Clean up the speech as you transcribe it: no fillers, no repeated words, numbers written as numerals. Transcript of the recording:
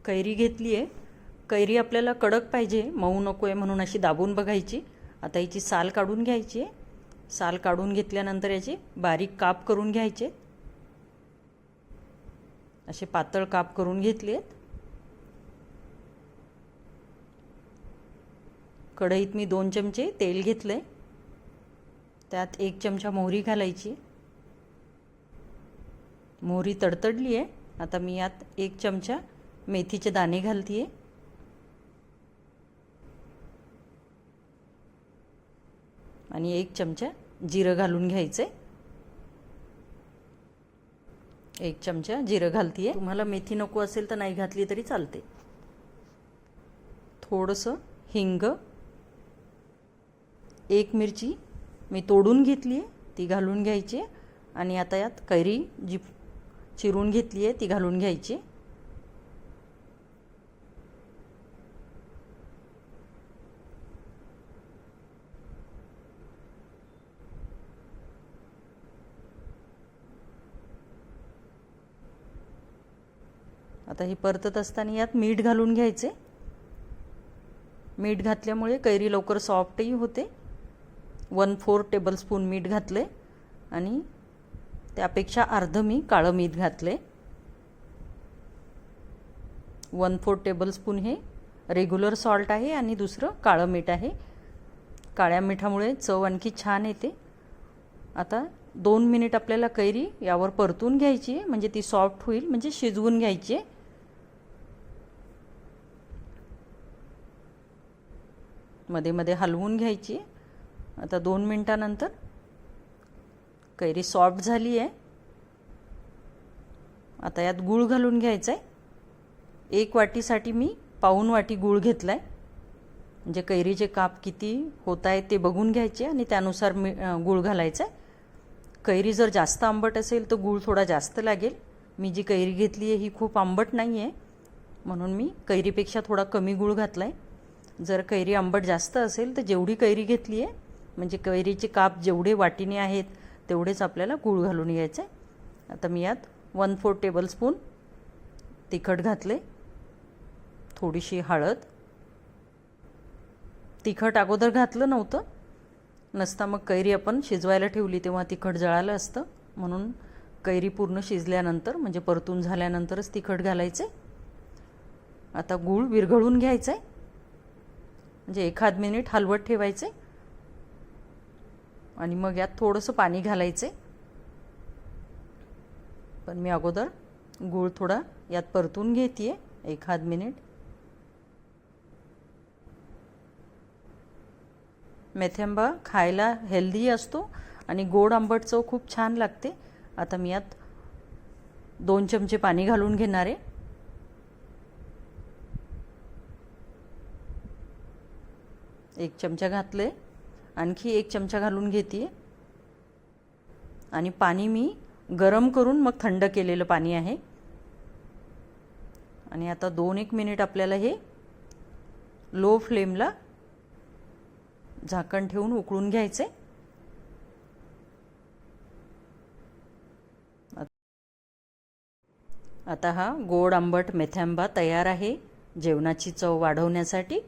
कैरी घेतली आहे। कैरी आपल्याला कडक पाहिजे, मऊ नको आहे, म्हणून अशी दाबून बघायची। आता याची साल काढून घ्यायची आहे। साल काढून घेतल्यानंतर याचे बारीक काप करून घ्यायचे। असे पातळ काप करून घेतले आहेत। कढईत मी 2 चमचे तेल घेतले, त्यात 1 चमचा मोहरी घालायची। मोहरी तडतडली आहे। आता मी यात 1 चमचा मेथीचे दाणे घालते आणि 1 चमचा जिरं घालून घ्यायचे। 1 चमचा जिरं घालते। तुम्हाला मेथी नको असेल तर नाही घातली तरी चालते। थोडंसं हिंग, 1 मिरची मी तोडून घेतली आहे ती घालून घ्यायची आणि आता यात कैरी जी चिरून घेतली आहे ती घालून घ्यायची। आता ही परतत असताना यात मीठ घालून घ्यायचे। मीठ घातल्यामुळे कैरी लवकर सॉफ्टही होते। 1/4 टेबलस्पून मीठ घातले आणि त्यापेक्षा अर्ध मी काळं मीठ घातले। 1/4 टेबलस्पून हे रेग्युलर सॉल्ट आहे आणि दुसरं काळं मीठ आहे। काळ्या मिठामुळे चव आणखी छान येते। आता 2 मिनिट आपल्याला कैरी यावर परतून घ्यायची आहे, म्हणजे ती सॉफ्ट होईल, म्हणजे शिजवून घ्यायची आहे। मध्ये मध्ये हलवून घ्यायची। आता 2 मिनिटानंतर कैरी सॉफ्ट झाली आहे। आता यात गूळ घालून घ्यायचा आहे। 1 वाटीसाठी मी पाऊण वाटी गूळ घेतलाय। म्हणजे कैरीचे काप किती होत आहेत ते बघून घ्यायचे आणि त्यानुसार गूळ घालायचा आहे। कैरी जर जास्त आंबट असेल तर गूळ थोडा जास्त लागेल। मी जी कैरी घेतली आहे ही खूप आंबट नाही आहे, म्हणून मी कैरीपेक्षा थोडा कमी गूळ घातलाय। जर कैरी आंबट जास्त असेल तर जेवढी कैरी घेतली आहे, म्हणजे कैरीचे काप जेवढे वाटीने आहेत तेवढेच आपल्याला गूळ घालून घ्यायचे। आता मी यात 1/4 टेबलस्पून तिखट घातले, थोडीशी हळद। तिखट अगोदर घातलं नव्हतं, नसता मग कैरी आपण शिजवायला ठेवली तेव्हा तिखट जळालं असतं, म्हणून कैरी पूर्ण शिजल्यानंतर म्हणजे परतून झाल्यानंतरच तिखट घालायचे। आता गूळ विरघळून घ्यायचा आहे, म्हणजे 1 मिनिट हलवत ठेवायचे आणि मग यात थोडंसं पाणी घालायचे। पण मी अगोदर गूळ थोडा यात परतून घेते 1 मिनिट। मेथेंबा खायला हेल्दी असतो आणि गोड आंबट चव खूप छान लागते। आता मी यात 2 चमचे पाणी घालून घेणार आहे। 1 चमचा घातले, आणखी 1 चमचा घालून घेते आणि पाणी मी गरम करून मग थंड केलेलं पाणी आहे। आणि आता 2-1 मिनिट आपल्याला हे लो फ्लेमला झाकण ठेवून उकळून घ्यायचे। आता हा गोड आंबट मेथेंबा तयार आहे जेवणाची चव वाढवण्यासाठी।